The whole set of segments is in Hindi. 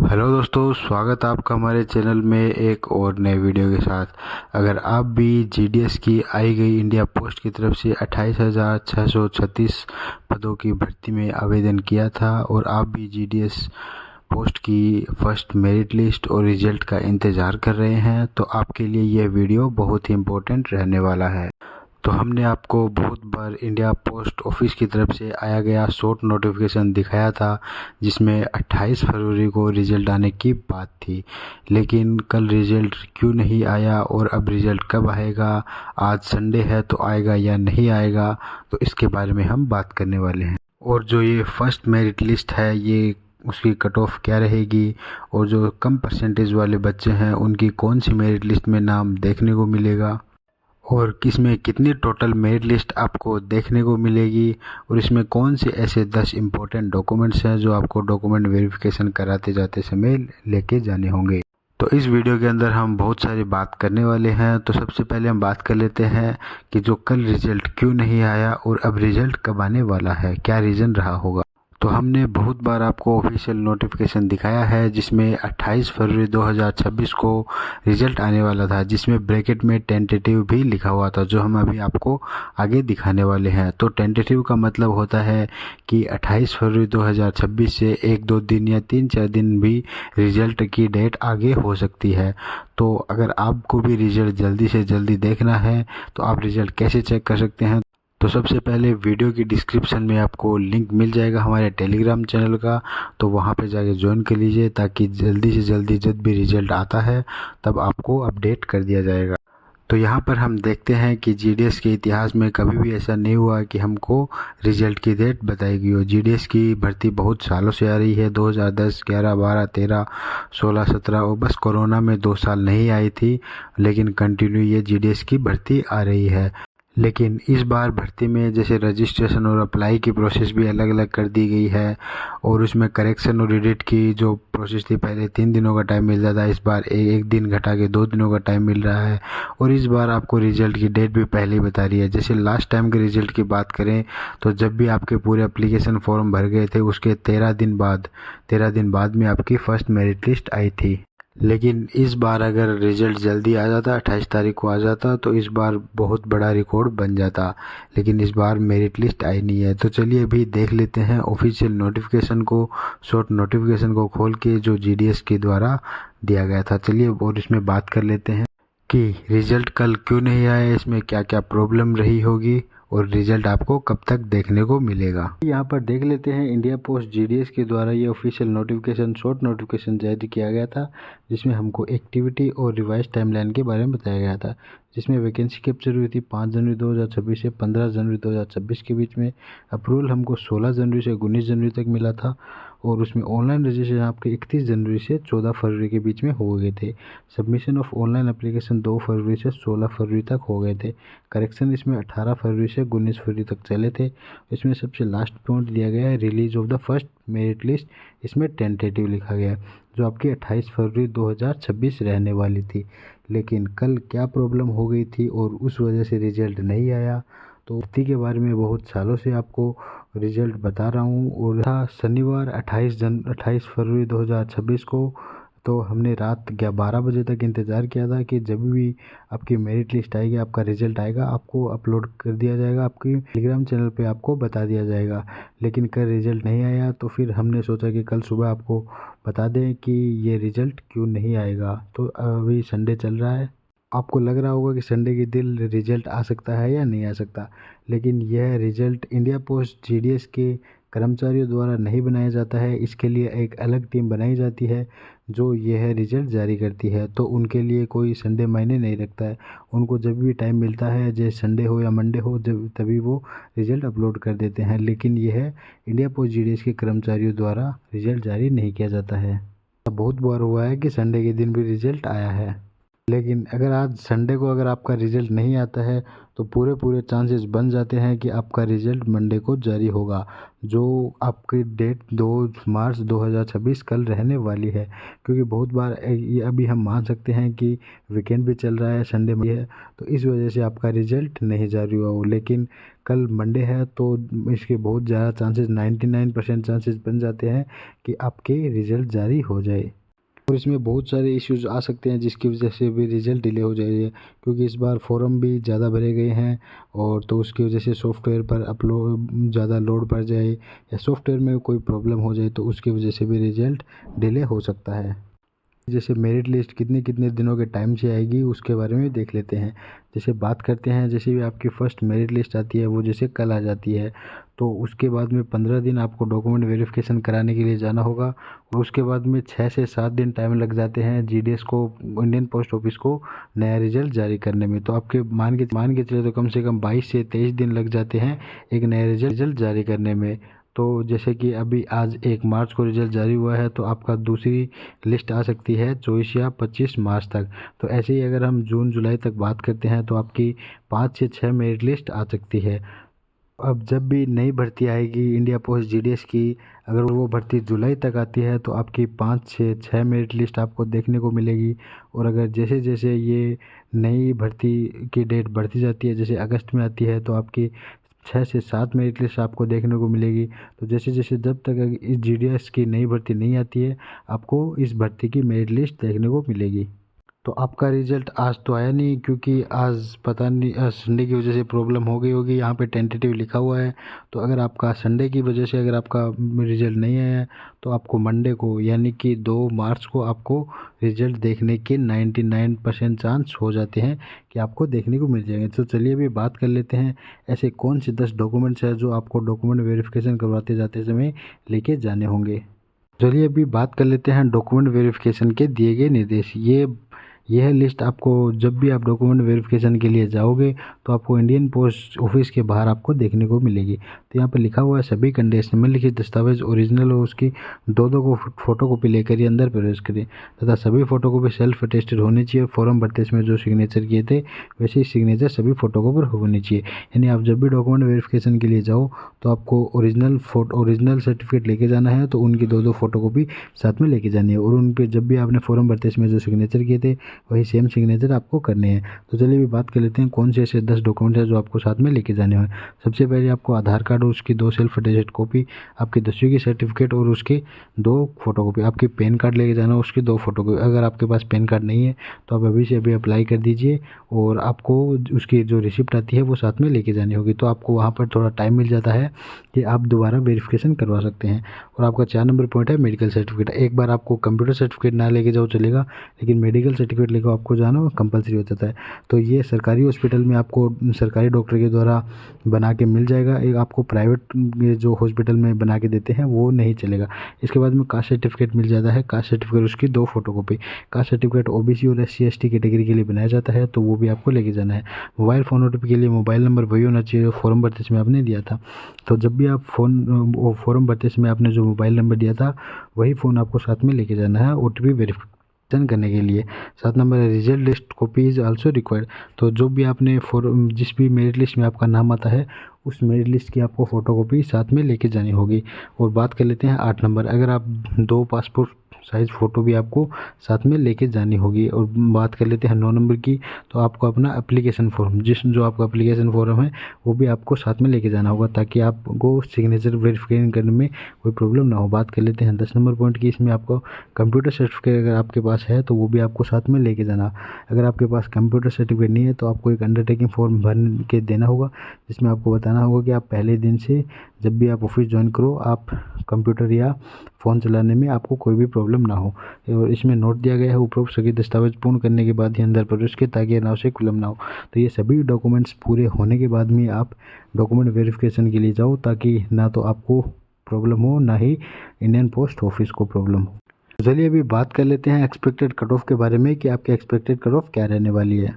हेलो दोस्तों, स्वागत है आपका हमारे चैनल में एक और नए वीडियो के साथ। अगर आप भी जीडीएस की आई गई इंडिया पोस्ट की तरफ से 28,636 पदों की भर्ती में आवेदन किया था और आप भी जीडीएस पोस्ट की फर्स्ट मेरिट लिस्ट और रिजल्ट का इंतज़ार कर रहे हैं, तो आपके लिए यह वीडियो बहुत ही इम्पोर्टेंट रहने वाला है। तो हमने आपको बहुत बार इंडिया पोस्ट ऑफिस की तरफ से आया गया शॉर्ट नोटिफिकेशन दिखाया था, जिसमें 28 फरवरी को रिज़ल्ट आने की बात थी। लेकिन कल रिज़ल्ट क्यों नहीं आया और अब रिज़ल्ट कब आएगा, आज संडे है तो आएगा या नहीं आएगा, तो इसके बारे में हम बात करने वाले हैं। और जो ये फर्स्ट मेरिट लिस्ट है, ये उसकी कट ऑफ क्या रहेगी और जो कम परसेंटेज वाले बच्चे हैं उनकी कौन सी मेरिट लिस्ट में नाम देखने को मिलेगा और किसमें कितनी टोटल मेरिट लिस्ट आपको देखने को मिलेगी और इसमें कौन से ऐसे 10 इम्पोर्टेंट डॉक्यूमेंट्स हैं जो आपको डॉक्यूमेंट वेरिफिकेशन कराते जाते समय लेके जाने होंगे। तो इस वीडियो के अंदर हम बहुत सारी बात करने वाले हैं। तो सबसे पहले हम बात कर लेते हैं कि जो कल रिजल्ट क्यों नहीं आया और अब रिजल्ट कब आने वाला है, क्या रीज़न रहा होगा। तो हमने बहुत बार आपको ऑफिशियल नोटिफिकेशन दिखाया है जिसमें 28 फरवरी 2026 को रिजल्ट आने वाला था, जिसमें ब्रैकेट में टेंटेटिव भी लिखा हुआ था, जो हम अभी आपको आगे दिखाने वाले हैं। तो टेंटेटिव का मतलब होता है कि 28 फरवरी 2026 से 1-2 दिन या 3-4 दिन भी रिजल्ट की डेट आगे हो सकती है। तो अगर आपको भी रिजल्ट जल्दी से जल्दी देखना है तो आप रिजल्ट कैसे चेक कर सकते हैं। तो सबसे पहले वीडियो की डिस्क्रिप्शन में आपको लिंक मिल जाएगा हमारे टेलीग्राम चैनल का, तो वहाँ पे जाके ज्वाइन कर लीजिए ताकि जल्दी से जल्दी जब भी रिजल्ट आता है तब आपको अपडेट कर दिया जाएगा। तो यहाँ पर हम देखते हैं कि जीडीएस के इतिहास में कभी भी ऐसा नहीं हुआ कि हमको रिजल्ट की डेट बताई गई हो। जीडीएस की भर्ती बहुत सालों से आ रही है, 2010, 11, 12, 13, 16, 17 और बस कोरोना में 2 साल नहीं आई थी, लेकिन कंटिन्यू ये जीडीएस की भर्ती आ रही है। लेकिन इस बार भर्ती में जैसे रजिस्ट्रेशन और अप्लाई की प्रोसेस भी अलग अलग कर दी गई है और उसमें करेक्शन और एडिट की जो प्रोसेस थी, पहले 3 दिनों का टाइम मिलता था, इस बार एक दिन घटा के 2 दिनों का टाइम मिल रहा है। और इस बार आपको रिजल्ट की डेट भी पहले ही बता रही है। जैसे लास्ट टाइम के रिजल्ट की बात करें तो जब भी आपके पूरे एप्लीकेशन फॉर्म भर गए थे उसके 13 दिन बाद में आपकी फर्स्ट मेरिट लिस्ट आई थी। लेकिन इस बार अगर रिजल्ट जल्दी आ जाता, 28 तारीख को आ जाता, तो इस बार बहुत बड़ा रिकॉर्ड बन जाता। लेकिन इस बार मेरिट लिस्ट आई नहीं है। तो चलिए अभी देख लेते हैं ऑफिशियल नोटिफिकेशन को, शॉर्ट नोटिफिकेशन को खोल के जो जीडीएस के द्वारा दिया गया था। चलिए और इसमें बात कर लेते हैं कि रिजल्ट कल क्यों नहीं आया, इसमें क्या क्या प्रॉब्लम रही होगी और रिजल्ट आपको कब तक देखने को मिलेगा। यहाँ पर देख लेते हैं इंडिया पोस्ट जीडीएस के द्वारा ये ऑफिशियल नोटिफिकेशन, शॉर्ट नोटिफिकेशन जारी किया गया था, जिसमें हमको एक्टिविटी और रिवाइज टाइमलाइन के बारे में बताया गया था। जिसमें वैकेंसी कैप्चर हुई थी 5 जनवरी 2026 से 15 जनवरी 2026 के बीच में। अप्रूवल हमको 16 जनवरी से 19 जनवरी तक मिला था और उसमें ऑनलाइन रजिस्ट्रेशन आपके 31 जनवरी से 14 फरवरी के बीच में हो गए थे। सबमिशन ऑफ ऑनलाइन एप्लीकेशन 2 फरवरी से 16 फरवरी तक हो गए थे। करेक्शन इसमें 18 फरवरी से 19 फरवरी तक चले थे। इसमें सबसे लास्ट पॉइंट दिया गया है release of the first merit list, इसमें टेंटेटिव लिखा गया है, जो आपकी 28 फरवरी 2026 रहने वाली थी। लेकिन कल क्या प्रॉब्लम हो गई थी और उस वजह से रिजल्ट नहीं आया, तो भर्ती के बारे में बहुत सालों से आपको रिजल्ट बता रहा हूँ। और था शनिवार 28 फरवरी 2026 को, तो हमने रात 12 बजे तक इंतज़ार किया था कि जब भी आपकी मेरिट लिस्ट आएगी, आपका रिजल्ट आएगा, आपको अपलोड कर दिया जाएगा, आपकी टेलीग्राम चैनल पे आपको बता दिया जाएगा। लेकिन कल रिजल्ट नहीं आया, तो फिर हमने सोचा कि कल सुबह आपको बता दें कि ये रिजल्ट क्यों नहीं आएगा। तो अभी संडे चल रहा है, आपको लग रहा होगा कि संडे के दिन रिजल्ट आ सकता है या नहीं आ सकता, लेकिन यह रिजल्ट इंडिया पोस्ट जीडीएस के कर्मचारियों द्वारा नहीं बनाया जाता है। इसके लिए एक अलग टीम बनाई जाती है जो यह रिजल्ट जारी करती है। तो उनके लिए कोई संडे मायने नहीं रखता है, उनको जब भी टाइम मिलता है, जैसे संडे हो या मंडे हो, जब तभी वो रिजल्ट अपलोड कर देते हैं। लेकिन यह इंडिया पोस्ट जीडीएस के कर्मचारियों द्वारा रिजल्ट जारी नहीं किया जाता है। बहुत बार हुआ है कि संडे के दिन भी रिजल्ट आया है। लेकिन अगर आज संडे को अगर आपका रिज़ल्ट नहीं आता है तो पूरे चांसेस बन जाते हैं कि आपका रिज़ल्ट मंडे को जारी होगा, जो आपकी डेट 2 मार्च 2026 कल रहने वाली है। क्योंकि बहुत बार ये अभी हम मान सकते हैं कि वीकेंड भी चल रहा है, संडे भी है, तो इस वजह से आपका रिज़ल्ट नहीं जारी हुआ हो। लेकिन कल मंडे है तो इसके बहुत ज़्यादा चांसेस 99% चांसेस बन जाते हैं कि आपके रिज़ल्ट जारी हो जाए। और इसमें बहुत सारे इश्यूज आ सकते हैं जिसकी वजह से भी रिज़ल्ट डिले हो जाएगा, क्योंकि इस बार फॉर्म भी ज़्यादा भरे गए हैं और तो उसकी वजह से सॉफ्टवेयर पर अपलोड ज़्यादा लोड पड़ जाए या सॉफ्टवेयर में कोई प्रॉब्लम हो जाए तो उसकी वजह से भी रिज़ल्ट डिले हो सकता है। जैसे मेरिट लिस्ट कितने कितने दिनों के टाइम से आएगी उसके बारे में देख लेते हैं। जैसे बात करते हैं, जैसे भी आपकी फ़र्स्ट मेरिट लिस्ट आती है वो जैसे कल आ जाती है तो उसके बाद में 15 दिन आपको डॉक्यूमेंट वेरिफिकेशन कराने के लिए जाना होगा और उसके बाद में 6 से 7 दिन टाइम लग जाते हैं जीडीएस को, इंडियन पोस्ट ऑफिस को नया रिजल्ट जारी करने में। तो आपके मान के चले तो कम से कम 22 से 23 दिन लग जाते हैं एक नया रिजल्ट जारी करने में। तो जैसे कि अभी आज 1 मार्च को रिजल्ट जारी हुआ है तो आपका दूसरी लिस्ट आ सकती है 24 या 25 मार्च तक। तो ऐसे ही अगर हम जून जुलाई तक बात करते हैं तो आपकी 5 से 6 मेरिट लिस्ट आ सकती है। अब जब भी नई भर्ती आएगी इंडिया पोस्ट जीडीएस की, अगर वो भर्ती जुलाई तक आती है तो आपकी 5 से 6 मेरिट लिस्ट आपको देखने को मिलेगी। और अगर जैसे जैसे ये नई भर्ती की डेट बढ़ती जाती है, जैसे अगस्त में आती है तो आपकी 6 से 7 मेरिट लिस्ट आपको देखने को मिलेगी। तो जैसे जैसे जब तक इस जीडीएस की नई भर्ती नहीं आती है आपको इस भर्ती की मेरिट लिस्ट देखने को मिलेगी। तो आपका रिज़ल्ट आज तो आया नहीं, क्योंकि आज पता नहीं संडे की वजह से प्रॉब्लम हो गई होगी। यहाँ पे टेंटेटिव लिखा हुआ है, तो अगर आपका संडे की वजह से अगर आपका रिज़ल्ट नहीं आया है तो आपको मंडे को यानी कि 2 मार्च को आपको रिज़ल्ट देखने के 99% चांस हो जाते हैं कि आपको देखने को मिल जाएंगे। तो चलिए अभी बात कर लेते हैं ऐसे कौन से 10 डॉक्यूमेंट्स हैं जो आपको डॉक्यूमेंट वेरिफिकेशन करवाते जाते समय लेके जाने होंगे। चलिए अभी बात कर लेते हैं डॉक्यूमेंट वेरिफिकेशन के दिए गए निर्देश। यह लिस्ट आपको जब भी आप डॉक्यूमेंट वेरिफिकेशन के लिए जाओगे तो आपको इंडियन पोस्ट ऑफिस के बाहर आपको देखने को मिलेगी। तो यहाँ पर लिखा हुआ है सभी कंडीशन में लिखित दस्तावेज ओरिजिनल और उसकी दो को फोटोकॉपी लेकर ही अंदर प्रवेश करें तथा सभी फोटोकॉपी सेल्फ अटेस्टेड होनी चाहिए और फॉर्म भरते इसमें जो सिग्नेचर किए थे वैसे ही सिग्नेचर सभी फोटोकॉपी पर होनी चाहिए। यानी आप जब भी डॉक्यूमेंट वेरिफिकेशन के लिए जाओ तो आपको ओरिजिनल सर्टिफिकेट लेके जाना है, तो उनकी दो फोटोकॉपी साथ में लेके जानी है और उन पर जब भी आपने फॉर्म भरते इसमें जो सिग्नेचर किए थे वही सेम सिग्नेचर आपको करने हैं। तो चलिए भी बात कर लेते हैं कौन से ऐसे 10 डॉक्यूमेंट है जो आपको साथ में लेके जाने हैं। सबसे पहले आपको आधार कार्ड और उसकी 2 सेल्फ अटेस्टेड कॉपी, आपकी 10वीं की सर्टिफिकेट और उसकी 2 फोटोकॉपी, आपकी पैन कार्ड लेके जाना उसकी 2 फोटोकॉपी। अगर आपके पास पैन कार्ड नहीं है तो आप अभी से अभी अप्लाई कर दीजिए और आपको उसकी जो रिसिप्ट आती है वो साथ में लेके जानी होगी। तो आपको वहाँ पर थोड़ा टाइम मिल जाता है कि आप दोबारा वेरिफिकेशन करवा सकते हैं। और आपका 4 नंबर पॉइंट है मेडिकल सर्टिफिकेट। एक बार आपको कंप्यूटर सर्टिफिकेट ना लेके जाओ चलेगा, लेकिन मेडिकल सर्टिफिकेट लेकर आपको जाना कंपलसरी हो जाता है। तो ये सरकारी हॉस्पिटल में आपको सरकारी डॉक्टर के द्वारा बना के मिल जाएगा, एक आपको प्राइवेट जो हॉस्पिटल में बना के देते हैं वो नहीं चलेगा। इसके बाद में कास्ट सर्टिफिकेट मिल जाता है, कास्ट सर्टिफिकेट उसकी 2 फोटोकॉपी। कास्ट सर्टिफिकेट ओबीसी और SC/ST कैटेगरी के लिए बनाया जाता है तो वो भी आपको लेके जाना है। मोबाइल फ़ोन OTP के लिए मोबाइल नंबर वही होना चाहिए फॉर्म भरते समय आपने दिया था। तो जब भी आप फॉर्म भरते समय आपने जो मोबाइल नंबर दिया था वही फ़ोन आपको साथ में लेके जाना है OTP वेरिफिकेशन करने के लिए। 7 नंबर है result list copy is also required. तो जो भी आपने जिस भी मेरिट लिस्ट में आपका नाम आता है उस मेरिट लिस्ट की आपको फ़ोटोकॉपी साथ में लेके जानी होगी। और बात कर लेते हैं 8 नंबर, अगर आप 2 पासपोर्ट साइज़ फ़ोटो भी आपको साथ में लेके जानी होगी। और बात कर लेते हैं 9 नंबर की, तो आपको अपना एप्लीकेशन फॉर्म जो आपका एप्लीकेशन फॉर्म है वो भी आपको साथ में लेके जाना होगा ताकि आपको सिग्नेचर वेरिफिकेशन करने में कोई प्रॉब्लम ना हो। बात कर लेते हैं 10 नंबर पॉइंट की, इसमें आपको कंप्यूटर सर्टिफिकेट अगर आपके पास है तो वो भी आपको साथ में लेके जाना। अगर आपके पास कंप्यूटर सर्टिफिकेट नहीं है तो आपको एक अंडरटेकिंग फॉर्म भर के देना होगा जिसमें आपको बताना होगा कि आप पहले दिन से जब भी आप ऑफिस ज्वाइन करो आप कंप्यूटर या फ़ोन चलाने में आपको कोई भी प्रॉब्लम ना हो। और इसमें नोट दिया गया है उपरोक्त सभी दस्तावेज पूर्ण करने के बाद ही अंदर प्रवेश के ताकि अनाव से विलम्ब ना हो। तो ये सभी डॉक्यूमेंट्स पूरे होने के बाद में आप डॉक्यूमेंट वेरिफिकेशन के लिए जाओ ताकि ना तो आपको प्रॉब्लम हो ना ही इंडियन पोस्ट ऑफिस को प्रॉब्लम हो। चलिए अभी बात कर लेते हैं एक्सपेक्टेड कट ऑफ के बारे में कि आपके एक्सपेक्टेड कट ऑफ क्या रहने वाली है।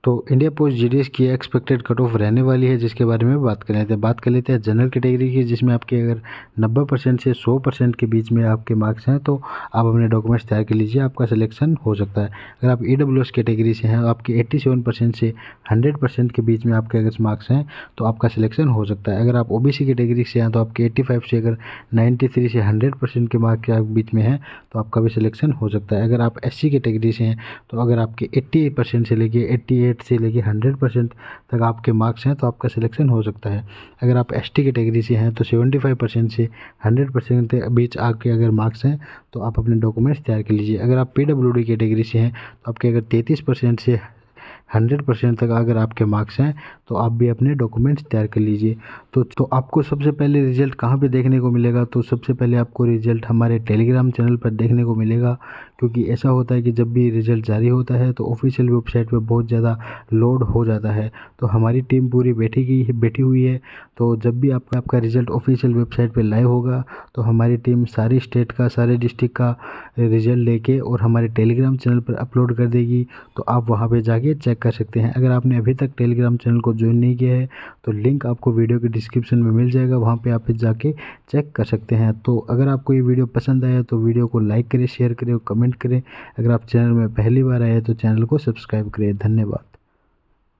तो इंडिया पोस्ट जीडीएस की एक्सपेक्टेड कट ऑफ रहने वाली है, जिसके बारे में बात कर लेते हैं जनरल कैटेगरी की, जिसमें आपके अगर 90% से 100% के बीच में आपके मार्क्स हैं तो आप अपने डॉक्यूमेंट्स तैयार कर लीजिए, आपका सिलेक्शन हो सकता है। अगर आप ईडब्ल्यूएस कैटेगरी से हैं, आपके 87% से 100% के बीच में आपके अगर मार्क्स हैं तो आपका सिलेक्शन हो सकता है। अगर आप ओबीसी कैटेगरी से हैं तो आपके 85 से अगर 93 से 100% के मार्क्स के बीच में हैं तो आपका भी सिलेक्शन हो सकता है। अगर आप एससी कैटेगरी से हैं तो अगर आपके 80% से लेके 88 से लेके 100% तक आपके मार्क्स हैं तो आपका सिलेक्शन हो सकता है। अगर आप एसटी कैटेगरी से हैं तो 75% से 100% के बीच आपके अगर मार्क्स हैं तो आप अपने डॉक्यूमेंट्स तैयार कर लीजिए। अगर आप पीडब्ल्यूडी कैटेगरी से हैं तो आपके अगर 33% से 100% तक अगर आपके मार्क्स हैं तो आप भी अपने डॉक्यूमेंट्स तैयार कर लीजिए। तो आपको सबसे पहले रिजल्ट कहाँ पे देखने को मिलेगा? तो सबसे पहले आपको रिजल्ट हमारे टेलीग्राम चैनल पर देखने को मिलेगा, क्योंकि ऐसा होता है कि जब भी रिजल्ट जारी होता है तो ऑफिशियल वेबसाइट पे बहुत ज़्यादा लोड हो जाता है। तो हमारी टीम पूरी बैठी हुई है, तो जब भी आपका रिजल्ट ऑफिशियल वेबसाइट पे लाइव होगा तो हमारी टीम सारी स्टेट का, सारे डिस्ट्रिक्ट का रिजल्ट लेके और हमारे टेलीग्राम चैनल पर अपलोड कर देगी, तो आप वहाँ पे जाके चेक कर सकते हैं। अगर आपने अभी तक टेलीग्राम चैनल को ज्वाइन नहीं किया है तो लिंक आपको वीडियो के डिस्क्रिप्शन में मिल जाएगा, वहाँ पे आप जाके चेक कर सकते हैं। तो अगर आपको ये वीडियो पसंद आया तो वीडियो को लाइक करें, शेयर करें और कमेंट करें। अगर आप चैनल में पहली बार आए तो चैनल को सब्सक्राइब करें। धन्यवाद।